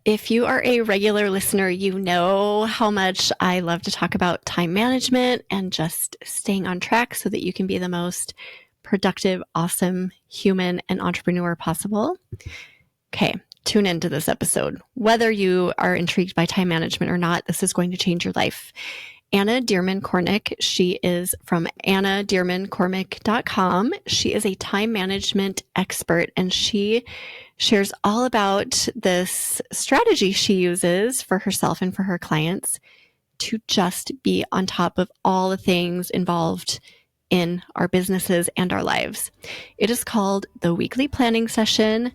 If you are a regular listener, you know how much I love to talk about time management and just staying on track so that you can be the most productive, awesome human and entrepreneur possible. Okay, tune into this episode. Whether you are intrigued by time management or not, this is going to change your life. Anna Dearmon Kornick, she is from annadearmonkornick.com. She is a time management expert, and she shares all about this strategy she uses for herself and for her clients to just be on top of all the things involved in our businesses and our lives. It is called the Weekly Planning Session.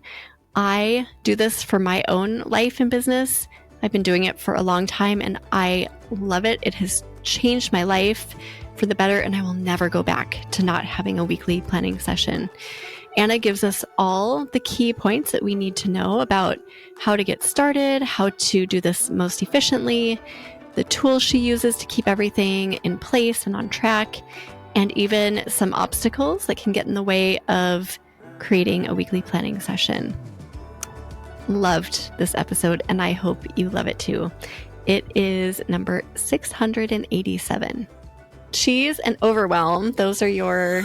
I do this for my own life and business. I've been doing it for a long time and I love it. It has changed my life for the better, and I will never go back to not having a weekly planning session. Anna gives us all the key points that we need to know about how to get started, how to do this most efficiently, the tools she uses to keep everything in place and on track, and even some obstacles that can get in the way of creating a weekly planning session. Loved this episode, and I hope you love it too. It is number 687. Cheese and Overwhelm, those are your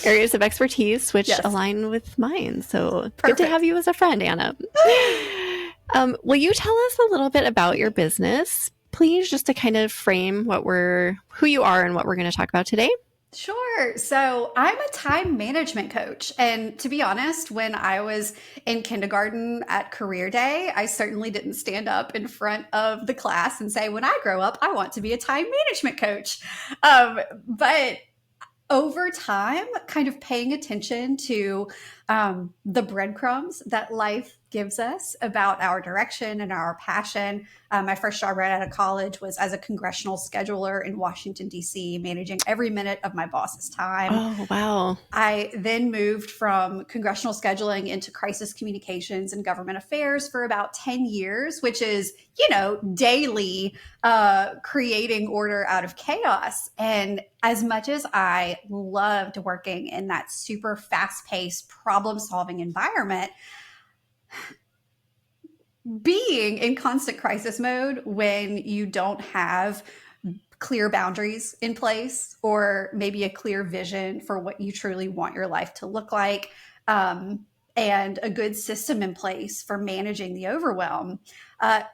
areas of expertise, which align with mine. So Good to have you as a friend, Anna. Will you tell us a little bit about your business, please, just to kind of frame who you are and what we're going to talk about today? Sure. So I'm a time management coach. And to be honest, when I was in kindergarten at career day, I certainly didn't stand up in front of the class and say, when I grow up, I want to be a time management coach. But over time, kind of paying attention to the breadcrumbs that life gives us about our direction and our passion. My first job right out of college was as a congressional scheduler in Washington, D.C., managing every minute of my boss's time. Oh, wow. I then moved from congressional scheduling into crisis communications and government affairs for about 10 years, which is, daily creating order out of chaos. And as much as I loved working in that super fast-paced problem-solving environment, being in constant crisis mode when you don't have clear boundaries in place or maybe a clear vision for what you truly want your life to look like, and a good system in place for managing the overwhelm,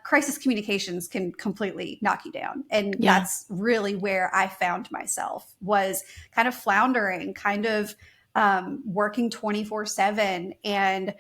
crisis communications can completely knock you down. And that's really where I found myself, was kind of floundering, kind of working 24/7, and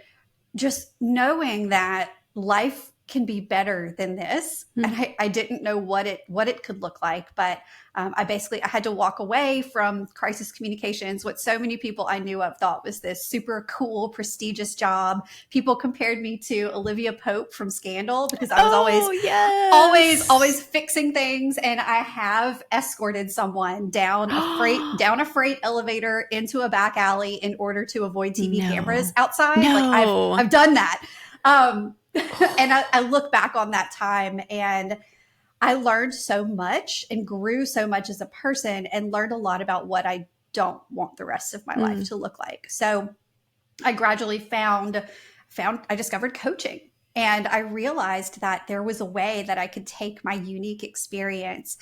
just knowing that life can be better than this. And I didn't know what it could look like, but I had to walk away from crisis communications, what so many people I knew of thought was this super cool, prestigious job. People compared me to Olivia Pope from Scandal because I was always fixing things. And I have escorted someone down a freight elevator into a back alley in order to avoid TV cameras outside. Like I've done that. And I look back on that time and I learned so much and grew so much as a person and learned a lot about what I don't want the rest of my life to look like. So I gradually I discovered coaching, and I realized that there was a way that I could take my unique experience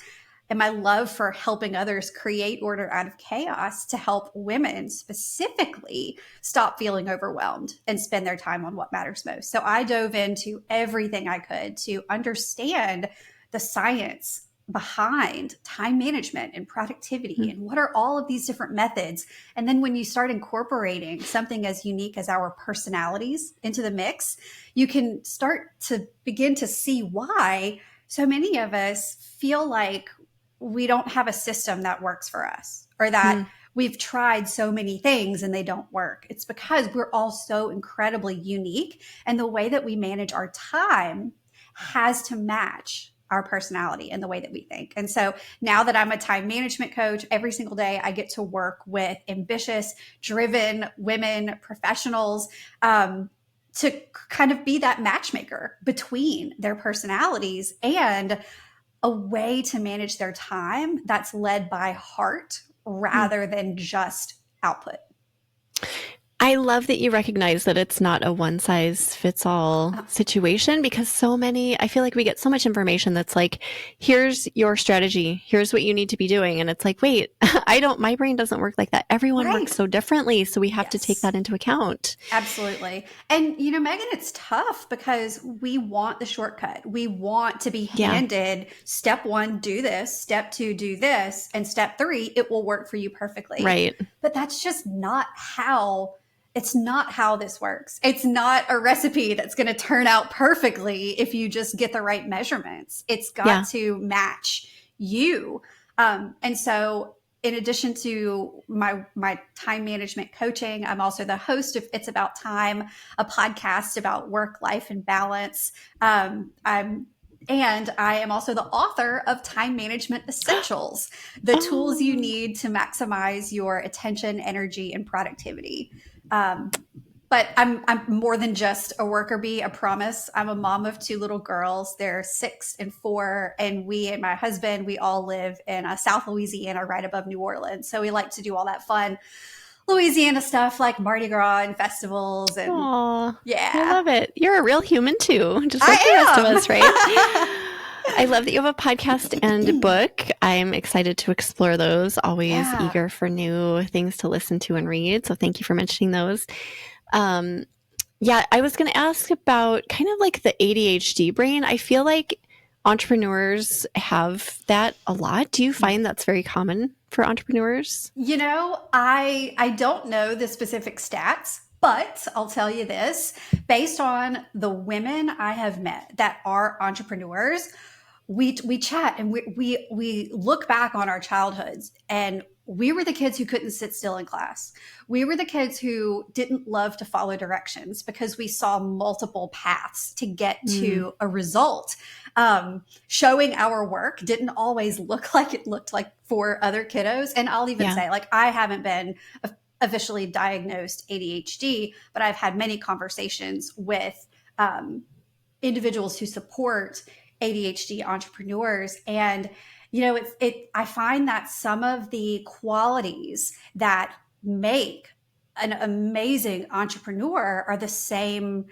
and my love for helping others create order out of chaos to help women specifically stop feeling overwhelmed and spend their time on what matters most. So I dove into everything I could to understand the science behind time management and productivity and what are all of these different methods. And then when you start incorporating something as unique as our personalities into the mix, you can start to begin to see why so many of us feel like we don't have a system that works for us, or that we've tried so many things and they don't work. It's because we're all so incredibly unique, and the way that we manage our time has to match our personality and the way that we think. And so now that I'm a time management coach, every single day I get to work with ambitious, driven women professionals, to kind of be that matchmaker between their personalities and a way to manage their time that's led by heart rather than just output. I love that you recognize that it's not a one size fits all situation, because I feel like we get so much information that's like, here's your strategy, here's what you need to be doing. And it's like, wait, my brain doesn't work like that. Everyone works so differently. So we have to take that into account. Absolutely. And, Megan, it's tough because we want the shortcut. We want to be handed step 1, do this, step 2, do this, and step 3, it will work for you perfectly. Right. But that's just it's not how this works. It's not a recipe that's going to turn out perfectly if you just get the right measurements. It's got to match you. And so in addition to my time management coaching, I'm also the host of It's About Time, a podcast about work, life, and balance. And I am also the author of Time Management Essentials, the tools you need to maximize your attention, energy, and productivity. But I'm more than just a worker bee, I promise. I'm a mom of 2 little girls. They're 6 and 4. And we and my husband, we all live in South Louisiana, right above New Orleans. So we like to do all that fun Louisiana stuff like Mardi Gras and festivals. And I love it. You're a real human too, just like the rest of us, right? I love that you have a podcast and book. I'm excited to explore those. Always eager for new things to listen to and read. So thank you for mentioning those. I was going to ask about kind of like the ADHD brain. I feel like entrepreneurs have that a lot. Do you find that's very common for entrepreneurs? I don't know the specific stats, but I'll tell you this, based on the women I have met that are entrepreneurs, we chat and we look back on our childhoods, and we were the kids who couldn't sit still in class. We were the kids who didn't love to follow directions because we saw multiple paths to get to a result. Showing our work didn't always look like it looked like for other kiddos. And I'll even say, like, I haven't been officially diagnosed ADHD, but I've had many conversations with individuals who support ADHD entrepreneurs. And, I find that some of the qualities that make an amazing entrepreneur are the same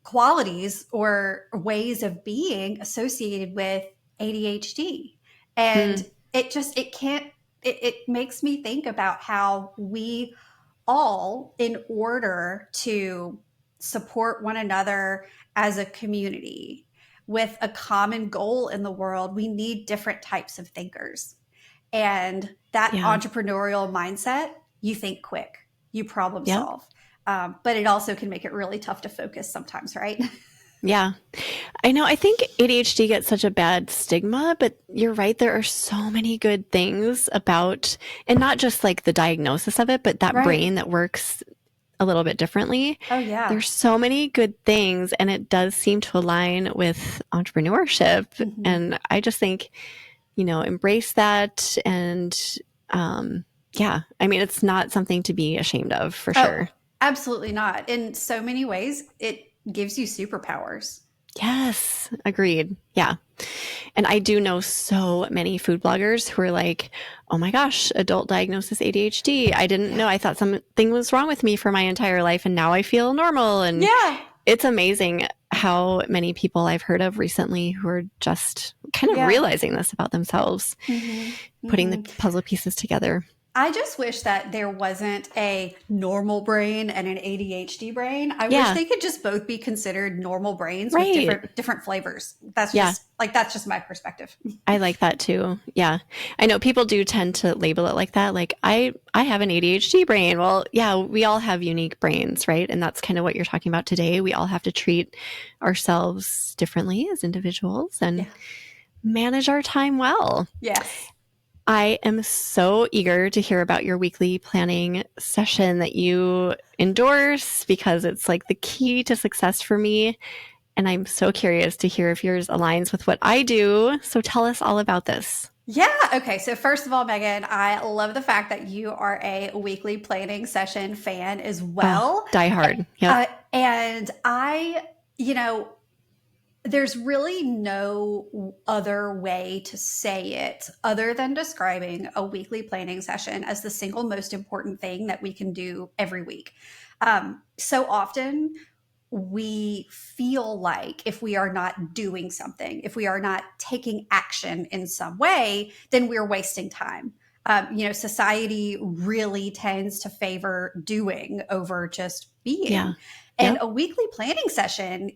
qualities or ways of being associated with ADHD. And it makes me think about how we all, in order to support one another as a community with a common goal in the world, we need different types of thinkers. And that entrepreneurial mindset, you think quick, you problem solve. But it also can make it really tough to focus sometimes, right? Yeah. I know. I think ADHD gets such a bad stigma, but you're right. There are so many good things about, and not just like the diagnosis of it, but that brain that works a little bit differently. Oh, yeah. There's so many good things, and it does seem to align with entrepreneurship. Mm-hmm. And I just think, embrace that. And it's not something to be ashamed of, for sure. Absolutely not. In so many ways, it gives you superpowers. Yes, agreed. Yeah. And I do know so many food bloggers who are like, oh my gosh, adult diagnosis ADHD. I didn't know. I thought something was wrong with me for my entire life, and now I feel normal. And it's amazing how many people I've heard of recently who are just kind of realizing this about themselves, putting the puzzle pieces together. I just wish that there wasn't a normal brain and an ADHD brain. I wish they could just both be considered normal brains with different flavors. That's just my perspective. I like that too. Yeah. I know people do tend to label it like that. Like I have an ADHD brain. Well, yeah, we all have unique brains, right? And that's kind of what you're talking about today. We all have to treat ourselves differently as individuals and manage our time well. Yes. I am so eager to hear about your weekly planning session that you endorse, because it's like the key to success for me. And I'm so curious to hear if yours aligns with what I do. So tell us all about this. Yeah. Okay. So first of all, Megan, I love the fact that you are a weekly planning session fan as well. Die hard. And I, There's really no other way to say it other than describing a weekly planning session as the single most important thing that we can do every week. So often we feel like if we are not doing something, if we are not taking action in some way, then we're wasting time. Society really tends to favor doing over just being. Yeah. And Yep. a weekly planning session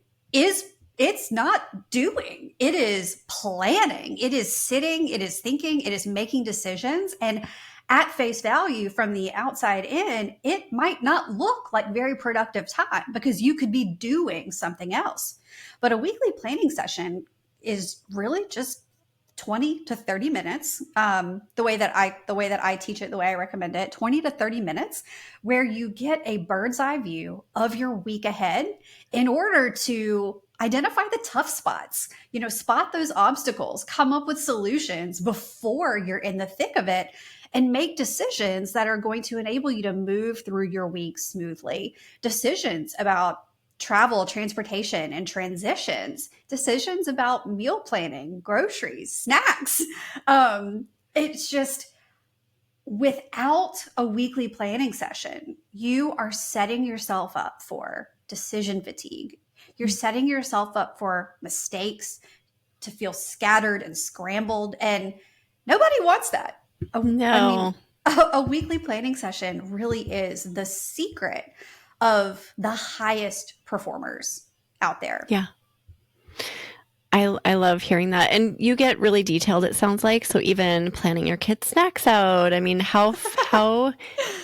it's not doing, it is planning, it is sitting, it is thinking, it is making decisions. And at face value from the outside in, it might not look like very productive time because you could be doing something else. But a weekly planning session is really just 20 to 30 minutes. The way that I teach it, the way I recommend it, 20 to 30 minutes, where you get a bird's eye view of your week ahead in order to identify the tough spots, spot those obstacles, come up with solutions before you're in the thick of it, and make decisions that are going to enable you to move through your week smoothly. Decisions about travel, transportation, and transitions, decisions about meal planning, groceries, snacks. It's just, without a weekly planning session, you are setting yourself up for decision fatigue. You're setting yourself up for mistakes, to feel scattered and scrambled, and nobody wants that. No. A weekly planning session really is the secret of the highest performers out there. Yeah. I love hearing that. And you get really detailed, it sounds like. So even planning your kids' snacks out. I mean, how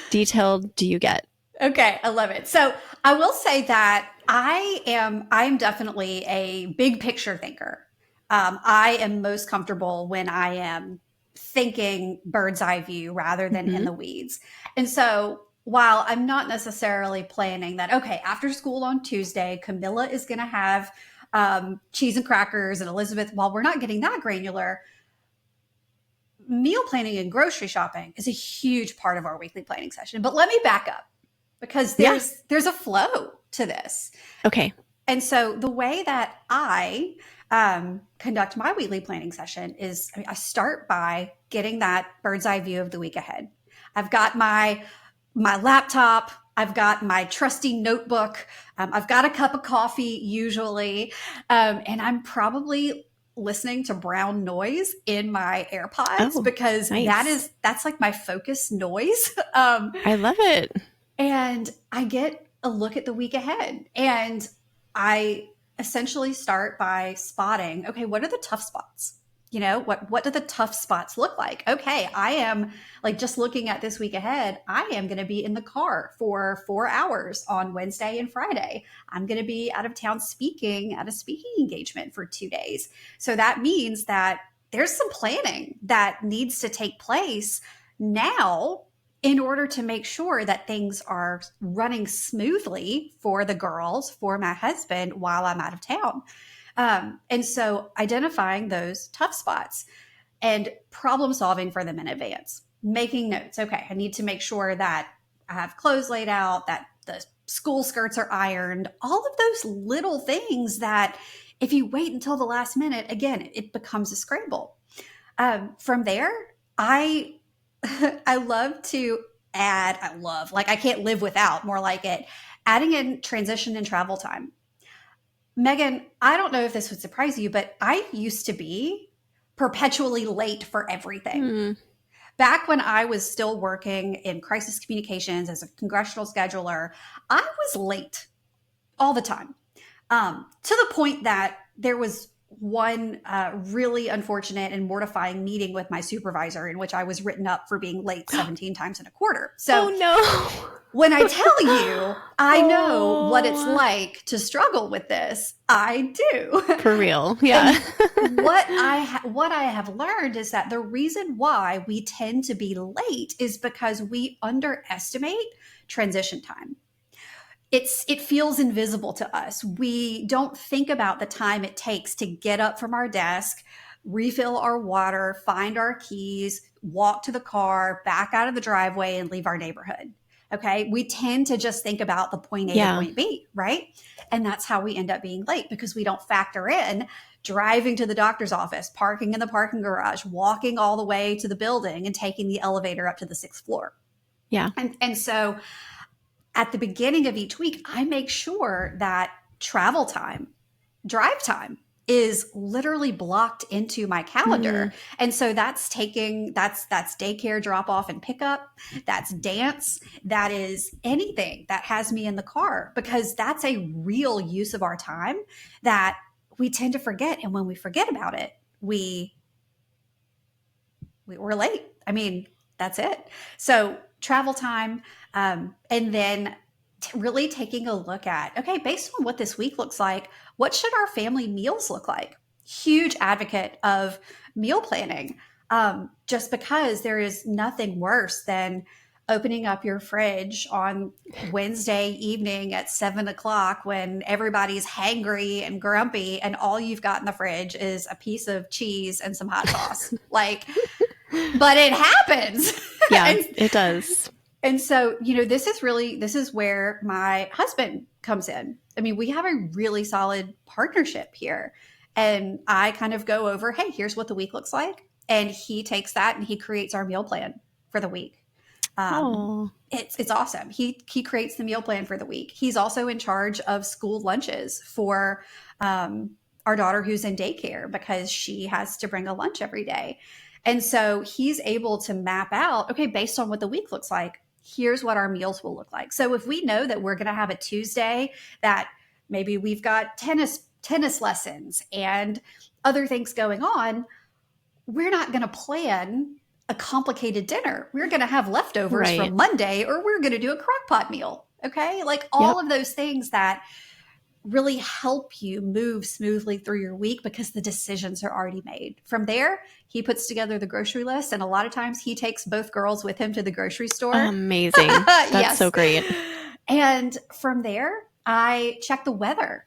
detailed do you get? Okay, I love it. So I will say that I'm definitely a big picture thinker. I am most comfortable when I am thinking bird's eye view rather than in the weeds. And so while I'm not necessarily planning that, okay, after school on Tuesday, Camilla is going to have cheese and crackers, and Elizabeth, while we're not getting that granular, meal planning and grocery shopping is a huge part of our weekly planning session. But let me back up, because there's a flow to this. Okay. And so the way that I conduct my weekly planning session is, I start by getting that bird's eye view of the week ahead. I've got my laptop, I've got my trusty notebook, I've got a cup of coffee usually, and I'm probably listening to brown noise in my AirPods because nice. that's like my focus noise. I love it. And I get a look at the week ahead, and I essentially start by spotting, okay, what are the tough spots? What do the tough spots look like? Okay, I am, like, just looking at this week ahead, I am going to be in the car for 4 hours on Wednesday and Friday. I'm going to be out of town speaking at a speaking engagement for 2 days. So that means that there's some planning that needs to take place now in order to make sure that things are running smoothly for the girls, for my husband, while I'm out of town. And so identifying those tough spots and problem solving for them in advance, making notes. Okay, I need to make sure that I have clothes laid out, that the school skirts are ironed, all of those little things that if you wait until the last minute, again, it becomes a scramble. From there, I love to add, I can't live without, more like it, adding in transition and travel time. Megan, I don't know if this would surprise you, but I used to be perpetually late for everything. Back when I was still working in crisis communications as a congressional scheduler, I was late all the time, to the point that there was one really unfortunate and mortifying meeting with my supervisor in which I was written up for being late 17 times in a quarter. So when I tell you, I know what it's like to struggle with this. I do. For real. Yeah. what I have learned is that the reason why we tend to be late is because we underestimate transition time. It feels invisible to us. We don't think about the time it takes to get up from our desk, refill our water, find our keys, walk to the car, back out of the driveway, and leave our neighborhood. Okay. We tend to just think about the point A to point B, right? And that's how we end up being late, because we don't factor in driving to the doctor's office, parking in the parking garage, walking all the way to the building, and taking the elevator up to the 6th floor. Yeah. And so at the beginning of each week, I make sure that travel time, drive time, is literally blocked into my calendar. And so that's daycare drop off and pickup, that's dance, that is anything that has me in the car, because that's a real use of our time that we tend to forget. And when we forget about it, we're late. I mean, that's it. So travel time, and then really taking a look at, okay, based on what this week looks like, what should our family meals look like? Huge advocate of meal planning, just because there is nothing worse than opening up your fridge on Wednesday evening at 7 o'clock when everybody's hangry and grumpy, and all you've got in the fridge is a piece of cheese and some hot sauce. Like, but it happens. Yeah, it does. And so, this is where my husband comes in. I mean, we have a really solid partnership here. And I kind of go over, hey, here's what the week looks like. And he takes that and he creates our meal plan for the week. It's awesome. He creates the meal plan for the week. He's also in charge of school lunches for our daughter who's in daycare, because she has to bring a lunch every day. And so he's able to map out, okay, based on what the week looks like, here's what our meals will look like. So if we know that we're going to have a Tuesday that maybe we've got tennis lessons and other things going on, we're not going to plan a complicated dinner. We're going to have leftovers from Monday, or we're going to do a crock pot meal. Okay. Like all of those things that really help you move smoothly through your week, because the decisions are already made. From there, he puts together the grocery list, and a lot of times he takes both girls with him to the grocery store. Amazing. That's so great. And from there, I check the weather,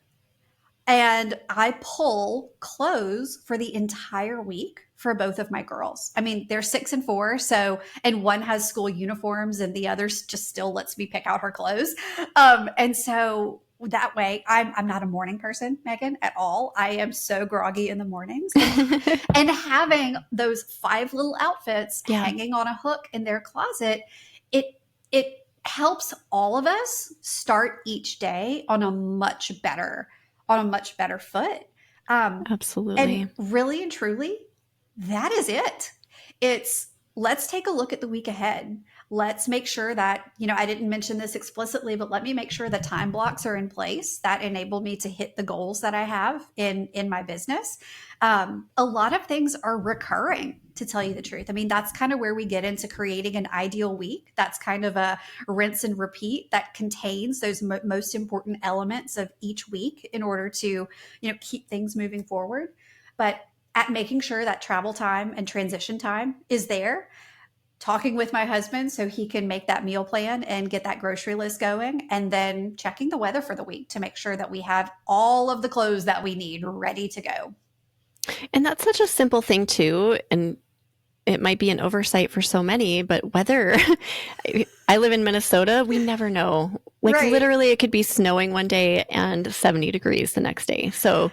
and I pull clothes for the entire week for both of my girls. I mean, they're 6 and 4. So, and one has school uniforms and the other just still lets me pick out her clothes. And so that way, I'm not a morning person, Megan, at all. I am so groggy in the mornings. And having those 5 little outfits hanging on a hook in their closet, it helps all of us start each day on a much better foot. Absolutely. And really and truly, that is it. It's, let's take a look at the week ahead. Let's make sure that, I didn't mention this explicitly, but let me make sure that time blocks are in place that enable me to hit the goals that I have in my business. A lot of things are recurring, to tell you the truth. I mean, that's kind of where we get into creating an ideal week. That's kind of a rinse and repeat that contains those most important elements of each week in order to, keep things moving forward. But at making sure that travel time and transition time is there, talking with my husband so he can make that meal plan and get that grocery list going, and then checking the weather for the week to make sure that we have all of the clothes that we need ready to go. And that's such a simple thing too. And it might be an oversight for so many, but weather, I live in Minnesota, we never know. Like literally it could be snowing one day and 70 degrees the next day. So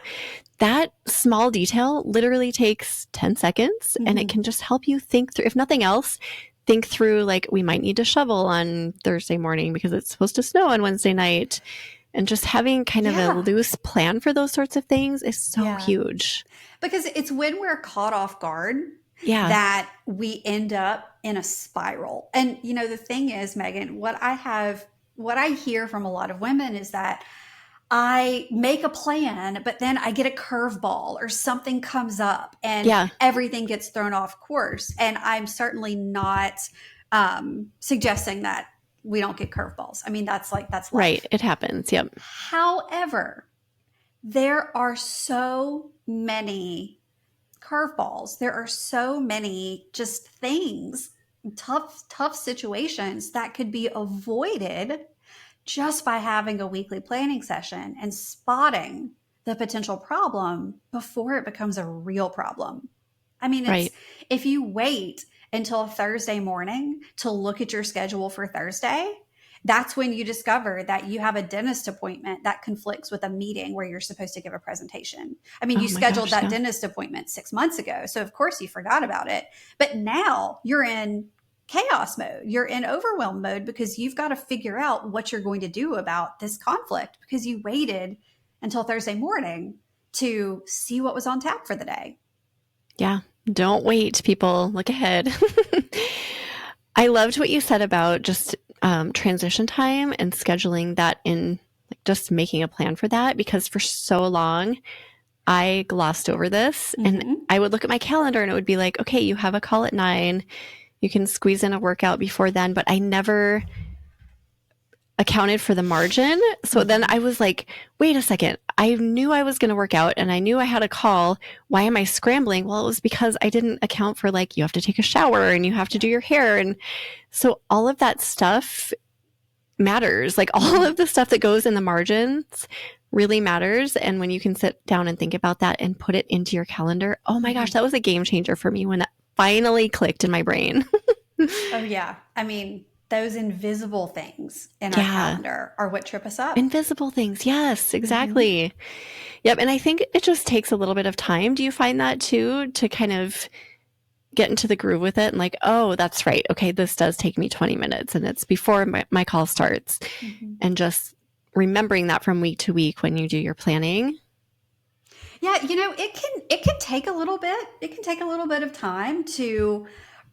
that small detail literally takes 10 seconds and it can just help you think through, if nothing else, think through, like, we might need to shovel on Thursday morning because it's supposed to snow on Wednesday night. And just having kind of a loose plan for those sorts of things is so huge. Because it's when we're caught off guard that we end up in a spiral. And, the thing is, Megan, what I hear from a lot of women is that I make a plan, but then I get a curveball or something comes up and everything gets thrown off course. And I'm certainly not suggesting that we don't get curveballs. I mean, that's life. Right. It happens. Yep. However, there are so many curveballs. There are so many just things, tough situations that could be avoided just by having a weekly planning session and spotting the potential problem before it becomes a real problem. I mean, if you wait until Thursday morning to look at your schedule for Thursday, that's when you discover that you have a dentist appointment that conflicts with a meeting where you're supposed to give a presentation. I mean, you Oh my scheduled gosh, that yeah. dentist appointment 6 months ago. So of course you forgot about it. But now you're in chaos mode. You're in overwhelm mode because you've got to figure out what you're going to do about this conflict because you waited until Thursday morning to see what was on tap for the day. Yeah. Don't wait, people. Look ahead. I loved what you said about just transition time and scheduling that in, like just making a plan for that, because for so long I glossed over this and I would look at my calendar and it would be like, okay, you have a call at 9. You can squeeze in a workout before then, but I never accounted for the margin. So then I was like, wait a second. I knew I was going to work out and I knew I had a call. Why am I scrambling? Well, it was because I didn't account for like, you have to take a shower and you have to do your hair. And so all of that stuff matters. Like all of the stuff that goes in the margins really matters. And when you can sit down and think about that and put it into your calendar, oh my gosh, that was a game changer for me when that finally clicked in my brain. Oh yeah. I mean, those invisible things in our calendar are what trip us up. Invisible things. Yes, exactly. Yep. And I think it just takes a little bit of time. Do you find that too, to kind of get into the groove with it and like, oh, that's right. Okay, this does take me 20 minutes and it's before my call starts. And just remembering that from week to week when you do your planning. Yeah, it can take a little bit. It can take a little bit of time to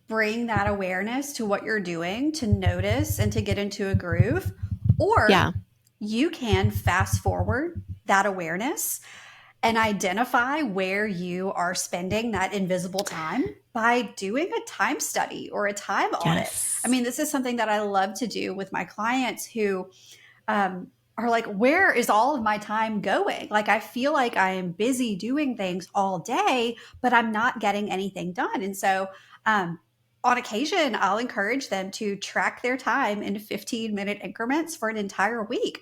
bring that awareness to what you're doing, to notice and to get into a groove. Or you can fast forward that awareness and identify where you are spending that invisible time by doing a time study or a time audit. I mean, this is something that I love to do with my clients who are like, where is all of my time going? Like, I feel like I am busy doing things all day, but I'm not getting anything done. And so, on occasion, I'll encourage them to track their time in 15-minute increments for an entire week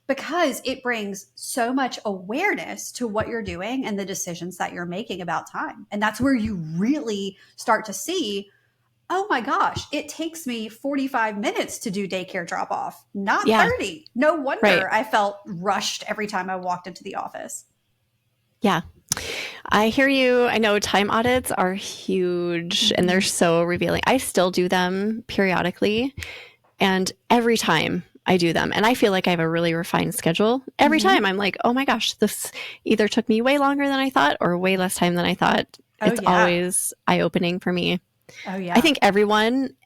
because it brings so much awareness to what you're doing and the decisions that you're making about time. And that's where you really start to see, oh my gosh, it takes me 45 minutes to do daycare drop off, not 30. No wonder I felt rushed every time I walked into the office. Yeah. I hear you. I know time audits are huge and they're so revealing. I still do them periodically and every time I do them, and I feel like I have a really refined schedule. Every time I'm like, oh my gosh, this either took me way longer than I thought or way less time than I thought. It's always eye-opening for me. Oh yeah. I think everyone,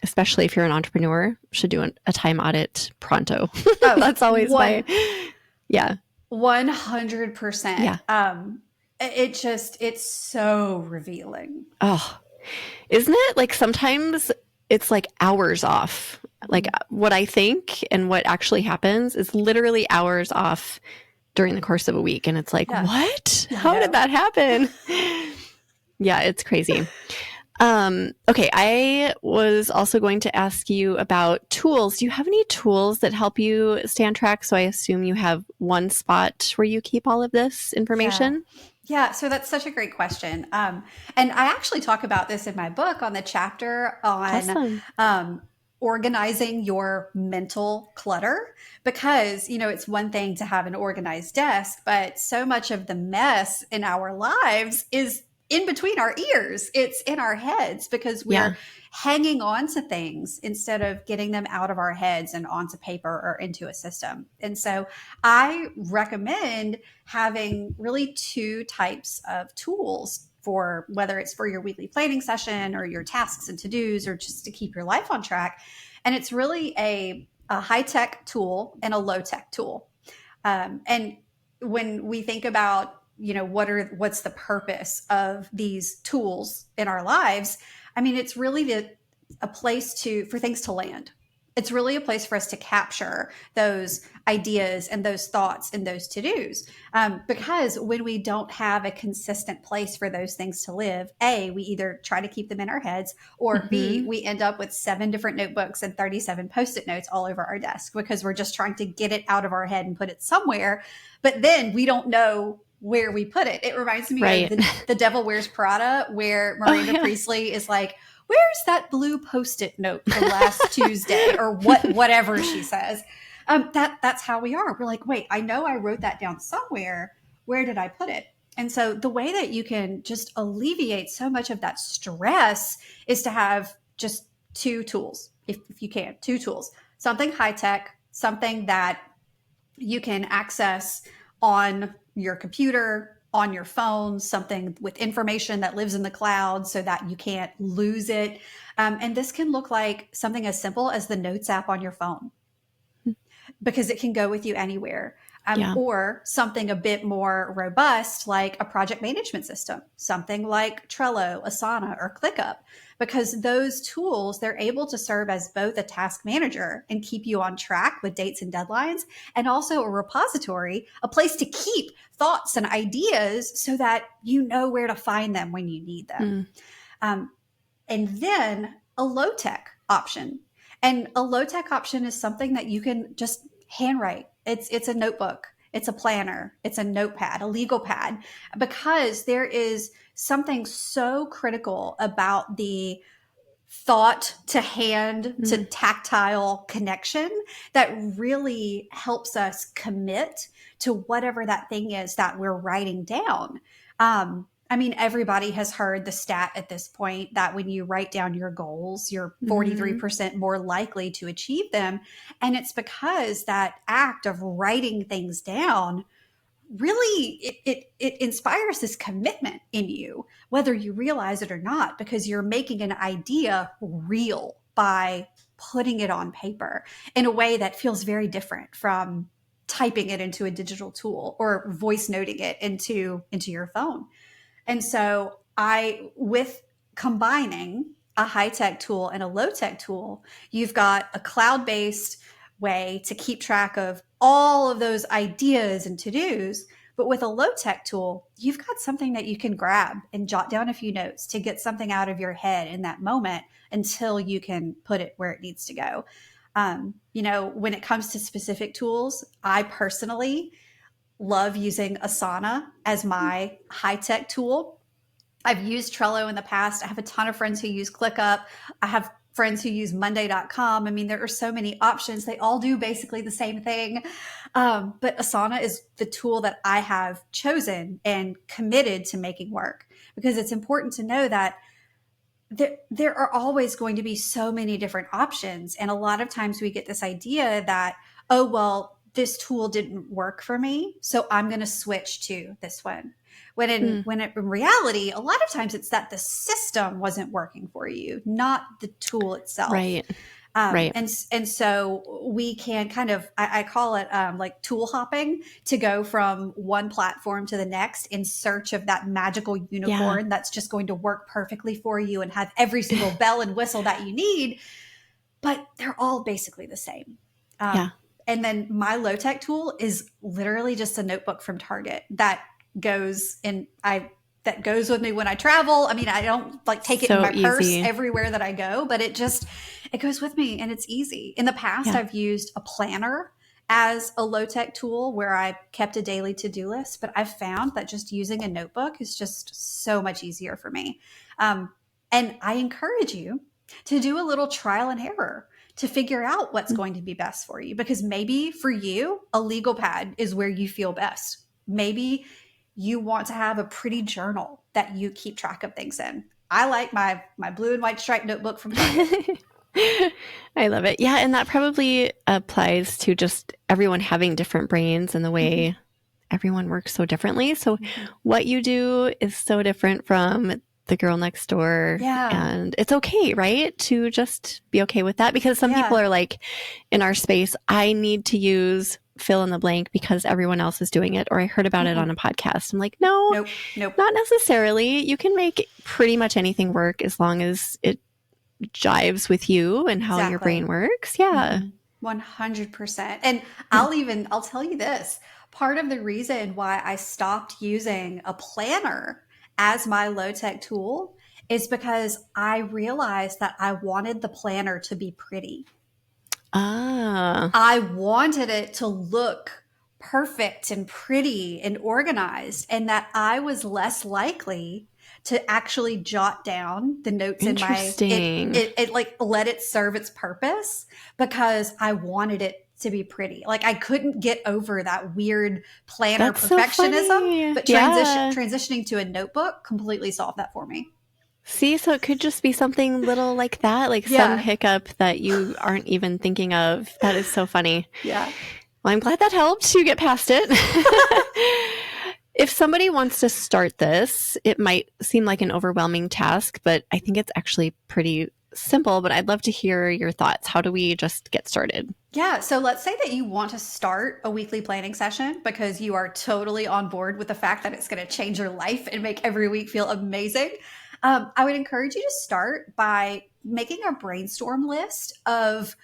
especially if you're an entrepreneur, should do a time audit pronto. That's always my 100%. Yeah. It's so revealing. Oh, isn't it? Like sometimes it's like hours off. Like what I think and what actually happens is literally hours off during the course of a week. And it's like, what? How did that happen? Yeah, it's crazy. Okay, I was also going to ask you about tools. Do you have any tools that help you stay on track? So I assume you have one spot where you keep all of this information. Yeah, so that's such a great question. And I actually talk about this in my book on the chapter on organizing your mental clutter, because, it's one thing to have an organized desk, but so much of the mess in our lives is in between our ears. It's in our heads because we're hanging on to things instead of getting them out of our heads and onto paper or into a system. And so I recommend having really two types of tools for whether it's for your weekly planning session or your tasks and to-dos or just to keep your life on track. And it's really a high-tech tool and a low-tech tool. And when we think about what's the purpose of these tools in our lives? I mean, it's really a place for things to land. It's really a place for us to capture those ideas and those thoughts and those to-dos. Because when we don't have a consistent place for those things to live, A, we either try to keep them in our heads, or B, we end up with 7 different notebooks and 37 Post-it notes all over our desk because we're just trying to get it out of our head and put it somewhere. But then we don't know where we put it. It reminds me of the Devil Wears Prada, where Miranda Priestley is like, where's that blue Post-it note from last Tuesday or whatever she says. That's how we are. We're like, wait, I know I wrote that down somewhere. Where did I put it? And so the way that you can just alleviate so much of that stress is to have just two tools, if you can, two tools, something high tech, something that you can access on your computer, on your phone, something with information that lives in the cloud so that you can't lose it. And this can look like something as simple as the Notes app on your phone, because it can go with you anywhere. Or something a bit more robust, like a project management system, something like Trello, Asana, or ClickUp, because those tools, they're able to serve as both a task manager and keep you on track with dates and deadlines, and also a repository, a place to keep thoughts and ideas so that you know where to find them when you need them. And then a low-tech option. And a low-tech option is something that you can just handwrite. It's a notebook, it's a planner, it's a notepad, a legal pad, because there is something so critical about the thought to hand to tactile connection that really helps us commit to whatever that thing is that we're writing down. I mean, everybody has heard the stat at this point that when you write down your goals, you're 43% more likely to achieve them. And it's because that act of writing things down really, it inspires this commitment in you, whether you realize it or not, because you're making an idea real by putting it on paper in a way that feels very different from typing it into a digital tool or voice noting it into your phone. And so with combining a high-tech tool and a low-tech tool, you've got a cloud-based way to keep track of all of those ideas and to-dos. But with a low-tech tool, you've got something that you can grab and jot down a few notes to get something out of your head in that moment until you can put it where it needs to go. When it comes to specific tools, I personally love using Asana as my high-tech tool. I've used Trello in the past. I have a ton of friends who use ClickUp. I have friends who use Monday.com. I mean, there are so many options. They all do basically the same thing. But Asana is the tool that I have chosen and committed to making work, because it's important to know that there are always going to be so many different options. And a lot of times we get this idea that, oh, well, this tool didn't work for me, so I'm going to switch to this one. When in reality, a lot of times it's that the system wasn't working for you, not the tool itself. Right. Right. And so we can kind of, I call it like tool hopping, to go from one platform to the next in search of that magical unicorn that's just going to work perfectly for you and have every single bell and whistle that you need. But they're all basically the same. And then my low-tech tool is literally just a notebook from Target that goes with me when I travel. I mean, I don't like take it in my purse everywhere that I go, but it goes with me and it's easy. In the past, I've used a planner as a low-tech tool where I kept a daily to-do list, but I've found that just using a notebook is just so much easier for me. And I encourage you to do a little trial and error to figure out what's going to be best for you, because maybe for you, a legal pad is where you feel best. Maybe you want to have a pretty journal that you keep track of things in. I like my blue and white striped notebook from Target. I love it. Yeah. And that probably applies to just everyone having different brains and the way everyone works so differently. So what you do is so different from the girl next door. And it's okay, right? To just be okay with that, because some people are like, in our space, I need to use fill in the blank because everyone else is doing it, or I heard about it on a podcast. I'm like, no, nope, not necessarily. You can make pretty much anything work as long as it jives with you and how your brain works. 100%. And I'll tell you this, part of the reason why I stopped using a planner as my low-tech tool is because I realized that I wanted the planner to be pretty. I wanted it to look perfect and pretty and organized, and that I was less likely to actually jot down the notes in Interesting. it like let it serve its purpose, because I wanted it to be pretty. Like I couldn't get over that weird planner That's so perfectionism, funny. but Yeah. transitioning to a notebook completely solved that for me. See, so it could just be something little like that, like some Yeah. hiccup that you aren't even thinking of. That is so funny. Yeah. Well, I'm glad that helped you get past it. If somebody wants to start this, it might seem like an overwhelming task, but I think it's actually pretty simple. But I'd love to hear your thoughts. How do we just get started? Yeah. So let's say that you want to start a weekly planning session because you are totally on board with the fact that it's going to change your life and make every week feel amazing. I would encourage you to start by making a brainstorm list of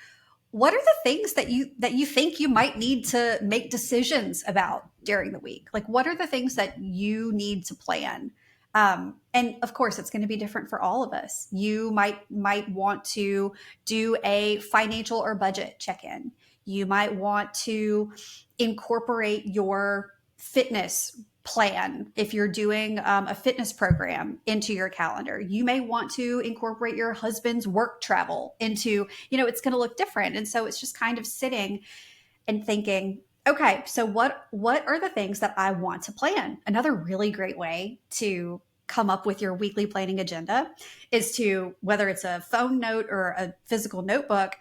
what are the things that you think you might need to make decisions about during the week. Like, what are the things that you need to plan? And of course, it's going to be different for all of us. You might want to do a financial or budget check-in. You might want to incorporate your fitness plan if you're doing a fitness program into your calendar. You may want to incorporate your husband's work travel into, it's going to look different. And so it's just kind of sitting and thinking, okay, so what are the things that I want to plan? Another really great way to come up with your weekly planning agenda is to, whether it's a phone note or a physical notebook,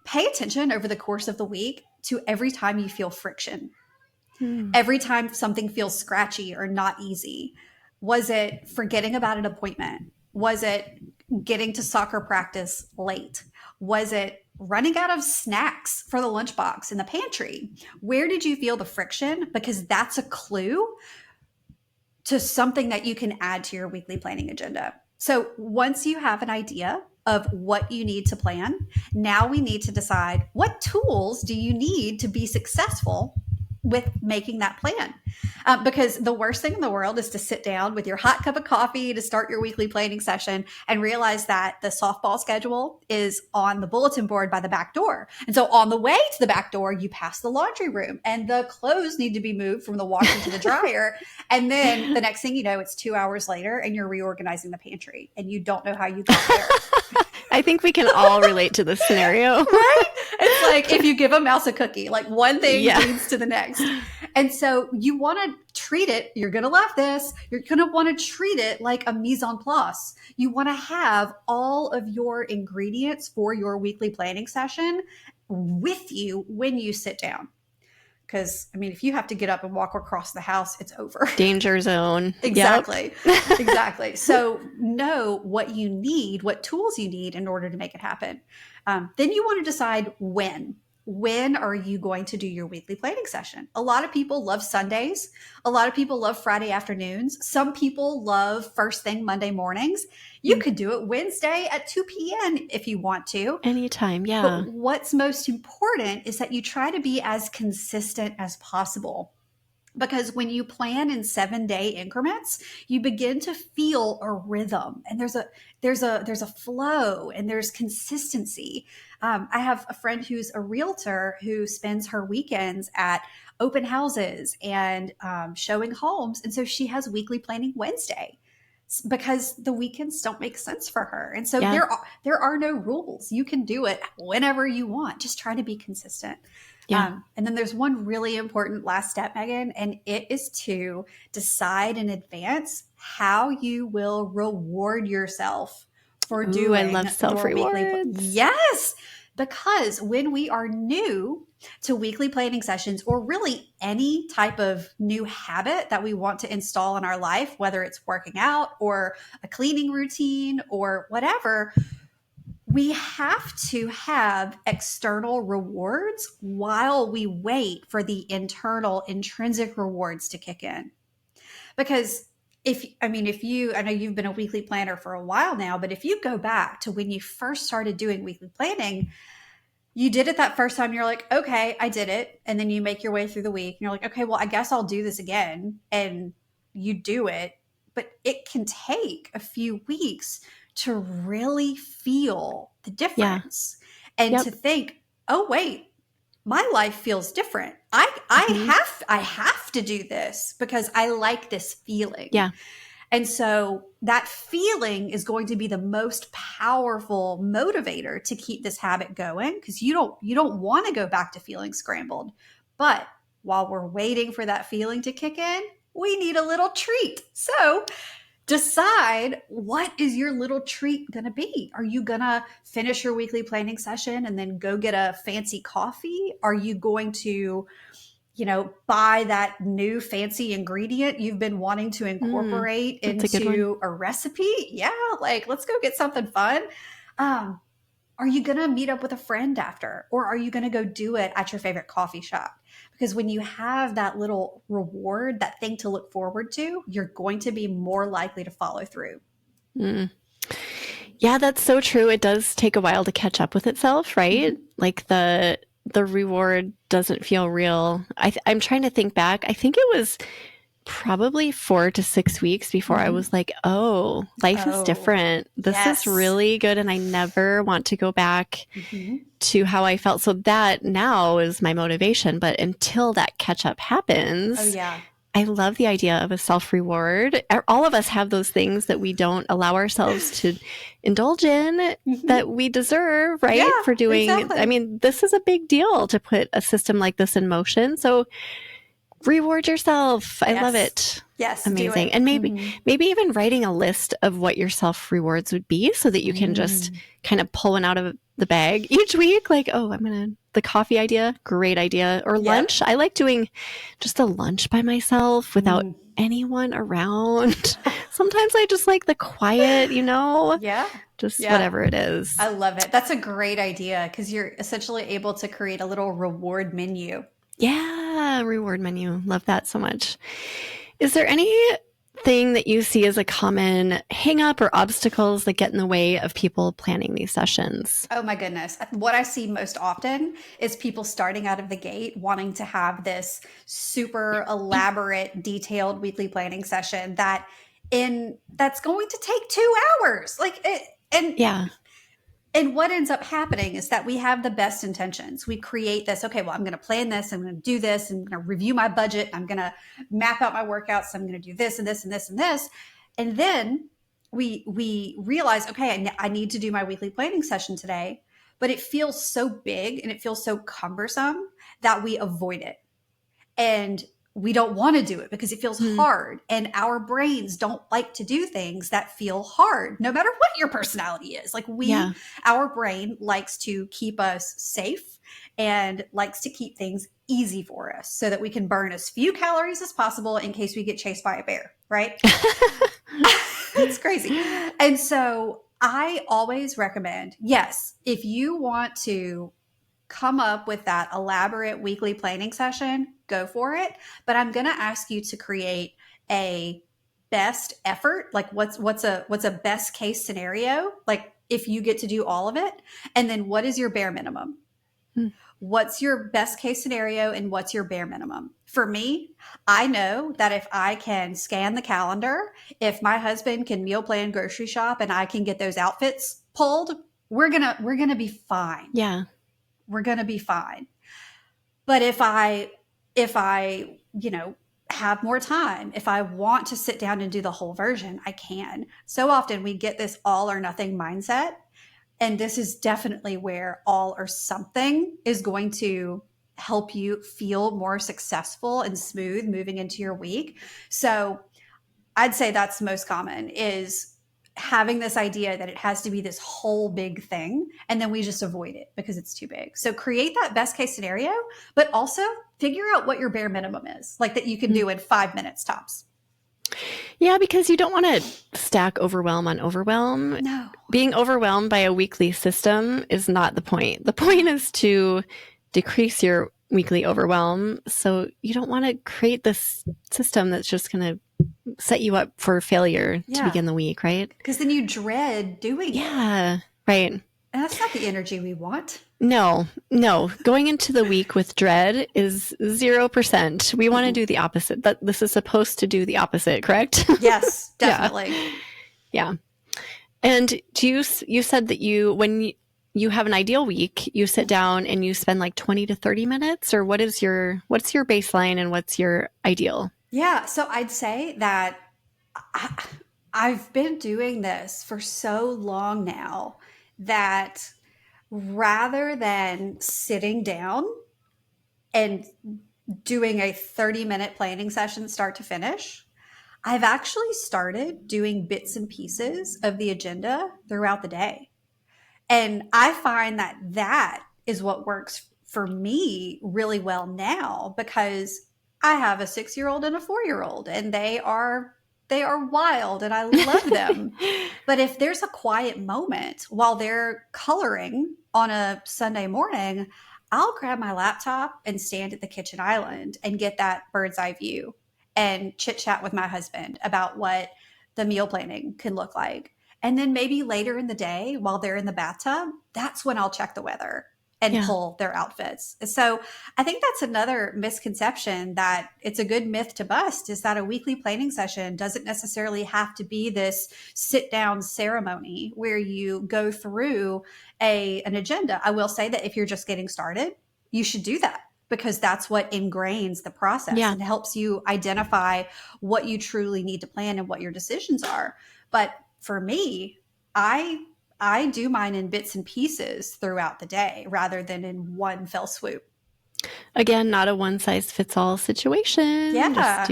pay attention over the course of the week to every time you feel friction. Every time something feels scratchy or not easy. Was it forgetting about an appointment? Was it getting to soccer practice late? Was it running out of snacks for the lunchbox in the pantry? Where did you feel the friction? Because that's a clue to something that you can add to your weekly planning agenda. So once you have an idea of what you need to plan, now we need to decide, what tools do you need to be successful with making that plan? Because the worst thing in the world is to sit down with your hot cup of coffee to start your weekly planning session and realize that the softball schedule is on the bulletin board by the back door. And so on the way to the back door, you pass the laundry room and the clothes need to be moved from the washer to the dryer. And then the next thing you know, it's 2 hours later and you're reorganizing the pantry and you don't know how you got there. I think we can all relate to this scenario. Right? It's like if you give a mouse a cookie, like one thing leads to the next. And so you want to treat it, you're going to love this, you're going to want to treat it like a mise en place. You want to have all of your ingredients for your weekly planning session with you when you sit down. Because, if you have to get up and walk across the house, it's over. Danger zone. Exactly. Yep. Exactly. So know what you need, what tools you need in order to make it happen. Then you want to decide when. When are you going to do your weekly planning session? A lot of people love Sundays. A lot of people love Friday afternoons. Some people love first thing Monday mornings. You could do it Wednesday at 2 p.m. if you want to. Anytime, yeah. But what's most important is that you try to be as consistent as possible. Because when you plan in 7-day increments, you begin to feel a rhythm, and there's a flow, and there's consistency. I have a friend who's a realtor who spends her weekends at open houses and showing homes, and so she has weekly planning Wednesday because the weekends don't make sense for her. And so there are no rules. You can do it whenever you want. Just try to be consistent. Yeah. And then there's one really important last step, Megan, and it is to decide in advance how you will reward yourself for doing. I love self-rewards. Yes, because when we are new to weekly planning sessions, or really any type of new habit that we want to install in our life, whether it's working out or a cleaning routine or whatever, we have to have external rewards while we wait for the internal intrinsic rewards to kick in. Because I know you've been a weekly planner for a while now, but if you go back to when you first started doing weekly planning, you did it that first time. You're like, okay, I did it. And then you make your way through the week and you're like, okay, well, I guess I'll do this again. And you do it, but it can take a few weeks to really feel the difference and to think, oh, wait, my life feels different. I have to do this because I like this feeling. Yeah. And so that feeling is going to be the most powerful motivator to keep this habit going, because you don't want to go back to feeling scrambled. But while we're waiting for that feeling to kick in, we need a little treat. So decide, what is your little treat going to be? Are you going to finish your weekly planning session and then go get a fancy coffee? Are you going to, buy that new fancy ingredient you've been wanting to incorporate into a recipe? Yeah, like, let's go get something fun. Are you going to meet up with a friend after? Or are you going to go do it at your favorite coffee shop? Because when you have that little reward, that thing to look forward to, you're going to be more likely to follow through. Mm. Yeah, that's so true. It does take a while to catch up with itself, right? Mm-hmm. Like the reward doesn't feel real. I'm trying to think back. I think it was probably 4 to 6 weeks before I was like, oh, life is different. This is really good. And I never want to go back to how I felt. So that now is my motivation. But until that catch up happens, I love the idea of a self-reward. All of us have those things that we don't allow ourselves to indulge in that we deserve, right? Yeah, for doing, exactly. I mean, this is a big deal to put a system like this in motion. So reward yourself. I love it. Yes. Amazing. And maybe even writing a list of what your self-rewards would be so that you can just kind of pull one out of the bag each week. Like, oh, the coffee idea, great idea. Or lunch. I like doing just a lunch by myself without anyone around. Sometimes I just like the quiet, just whatever it is. I love it. That's a great idea, because you're essentially able to create a little reward menu. Yeah, reward menu. Love that so much. Is there anything that you see as a common hang up or obstacles that get in the way of people planning these sessions? Oh my goodness. What I see most often is people starting out of the gate wanting to have this super elaborate, detailed weekly planning session that's going to take 2 hours. And what ends up happening is that we have the best intentions. We create this, okay, well, I'm going to plan this. I'm going to do this. I'm going to review my budget. I'm going to map out my workouts. I'm going to do this and this and this and this. And then we realize, okay, I need to do my weekly planning session today, but it feels so big and it feels so cumbersome that we avoid it. And we don't want to do it because it feels hard, and our brains don't like to do things that feel hard, no matter what your personality is. Like our brain likes to keep us safe and likes to keep things easy for us so that we can burn as few calories as possible in case we get chased by a bear, right? It's crazy. And so I always recommend, yes, if you want to come up with that elaborate weekly planning session, go for it. But I'm going to ask you to create a best effort. Like what's a best case scenario? Like if you get to do all of it, and then what is your bare minimum? What's your best case scenario and what's your bare minimum? For me, I know that if I can scan the calendar, if my husband can meal plan, grocery shop, and I can get those outfits pulled, we're going to be fine. Yeah. We're going to be fine. But if I, have more time, if I want to sit down and do the whole version, I can. So often we get this all or nothing mindset. And this is definitely where all or something is going to help you feel more successful and smooth moving into your week. So I'd say that's most common, is having this idea that it has to be this whole big thing, and then we just avoid it because it's too big. So create that best case scenario, but also figure out what your bare minimum is, like that you can do in 5 minutes tops. Yeah, because you don't want to stack overwhelm on overwhelm. No. Being overwhelmed by a weekly system is not the point. The point is to decrease your weekly overwhelm. So you don't want to create this system that's just going to set you up for failure to begin the week, right? Because then you dread doing it. Yeah, right. And that's not the energy we want. No. Going into the week with dread is 0%. We want to do the opposite. That this is supposed to do the opposite, correct? Yes, definitely. Yeah. And you said that when you have an ideal week, you sit down and you spend like 20 to 30 minutes, or what's your baseline and what's your ideal? Yeah. So I'd say that I've been doing this for so long now that rather than sitting down and doing a 30-minute planning session start to finish, I've actually started doing bits and pieces of the agenda throughout the day. And I find that that is what works for me really well now, because I have a 6-year-old and a 4-year-old, and they are wild and I love them. But if there's a quiet moment while they're coloring on a Sunday morning, I'll grab my laptop and stand at the kitchen island and get that bird's eye view and chit chat with my husband about what the meal planning can look like. And then maybe later in the day while they're in the bathtub, that's when I'll check the weather and Yeah. pull their outfits. So I think that's another misconception that it's a good myth to bust, is that a weekly planning session doesn't necessarily have to be this sit down ceremony where you go through an agenda. I will say that if you're just getting started, you should do that, because that's what ingrains the process Yeah. and helps you identify what you truly need to plan and what your decisions are. But for me, I do mine in bits and pieces throughout the day rather than in one fell swoop. Again, not a one size fits all situation. Yeah. Just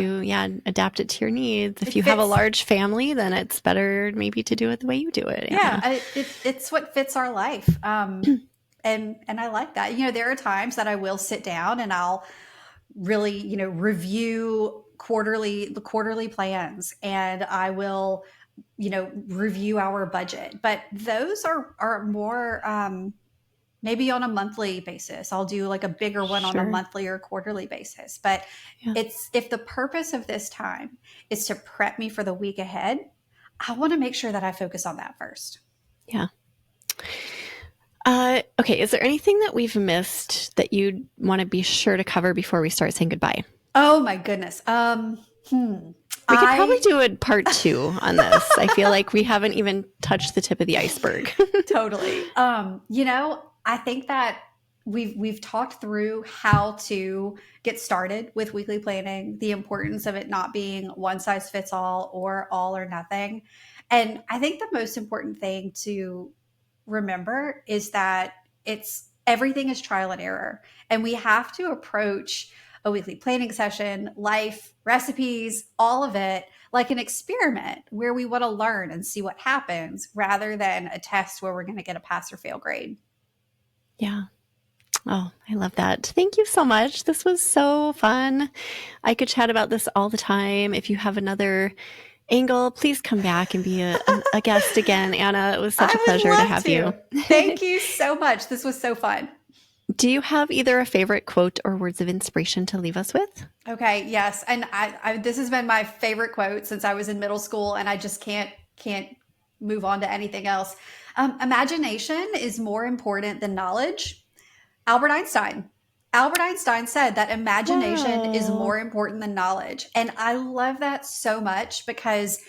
adapt it to your needs. If It you have a fits. large family, then it's better maybe to do it the way you do it. Yeah, it's what fits our life. And I like that. There are times that I will sit down and I'll really, review the quarterly plans, and I will, review our budget. But those are more maybe on a monthly basis. I'll do like a bigger one on a Sure. monthly or quarterly basis. But Yeah. it's, if the purpose of this time is to prep me for the week ahead, I want to make sure that I focus on that first. Yeah. Okay. Is there anything that we've missed that you want to be sure to cover before we start saying goodbye? Oh my goodness. We could probably do a part 2 on this. I feel like we haven't even touched the tip of the iceberg. Totally. I think that we've talked through how to get started with weekly planning, the importance of it not being one size fits all or nothing. And I think the most important thing to remember is that everything is trial and error. And we have to approach a weekly planning session, life, recipes, all of it like an experiment where we want to learn and see what happens, rather than a test where we're going to get a pass or fail grade. Yeah. Oh, I love that. Thank you so much. This was so fun. I could chat about this all the time. If you have another angle, please come back and be a guest again. Anna, it was such a pleasure to have you. Thank you so much. This was so fun. Do you have either a favorite quote or words of inspiration to leave us with? Okay, yes. And this has been my favorite quote since I was in middle school, and I just can't move on to anything else. Imagination is more important than knowledge. Albert Einstein said that imagination is more important than knowledge. And I love that so much, because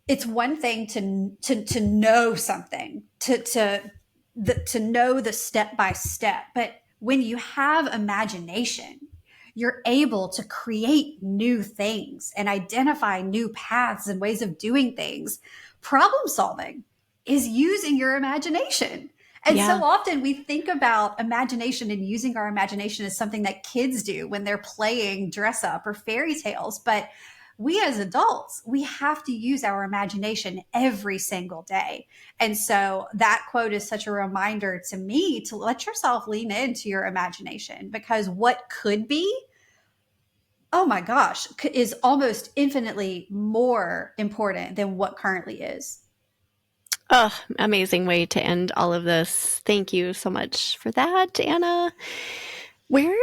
it's one thing to know something, to know the step by step. But when you have imagination, you're able to create new things and identify new paths and ways of doing things. Problem solving is using your imagination. And so often we think about imagination and using our imagination as something that kids do when they're playing dress up or fairy tales. But we as adults, we have to use our imagination every single day. And so that quote is such a reminder to me to let yourself lean into your imagination, because what could be, oh my gosh, is almost infinitely more important than what currently is. Oh, amazing way to end all of this. Thank you so much for that, Anna. Where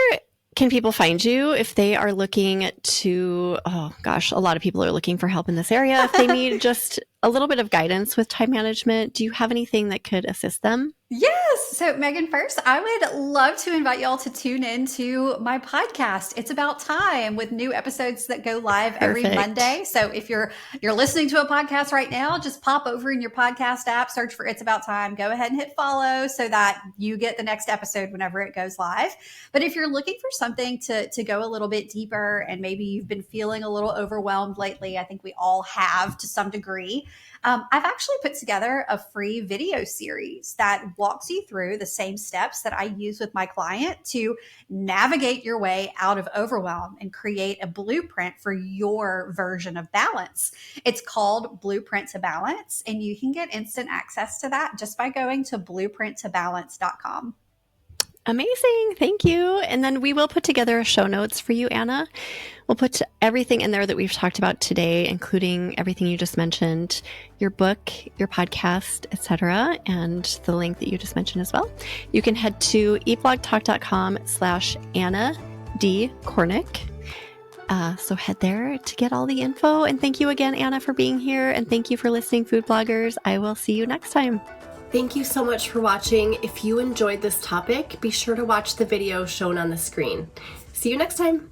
can people find you if they are looking to, oh gosh, a lot of people are looking for help in this area. If they need just a little bit of guidance with time management, do you have anything that could assist them? Yes. So, Megan, first, I would love to invite y'all to tune in to my podcast. It's About Time, with new episodes that go live every Monday. So, if you're listening to a podcast right now, just pop over in your podcast app, search for It's About Time, go ahead and hit follow so that you get the next episode whenever it goes live. But if you're looking for something to go a little bit deeper, and maybe you've been feeling a little overwhelmed lately, I think we all have to some degree. I've actually put together a free video series that walks you through the same steps that I use with my client to navigate your way out of overwhelm and create a blueprint for your version of balance. It's called Blueprint to Balance, and you can get instant access to that just by going to blueprinttobalance.com. Amazing. Thank you. And then we will put together a show notes for you, Anna. We'll put everything in there that we've talked about today, including everything you just mentioned, your book, your podcast, etc., and the link that you just mentioned as well. You can head to eatblogtalk.com/Anna D. Kornick. So head there to get all the info. And thank you again, Anna, for being here. And thank you for listening, food bloggers. I will see you next time. Thank you so much for watching. If you enjoyed this topic, be sure to watch the video shown on the screen. See you next time.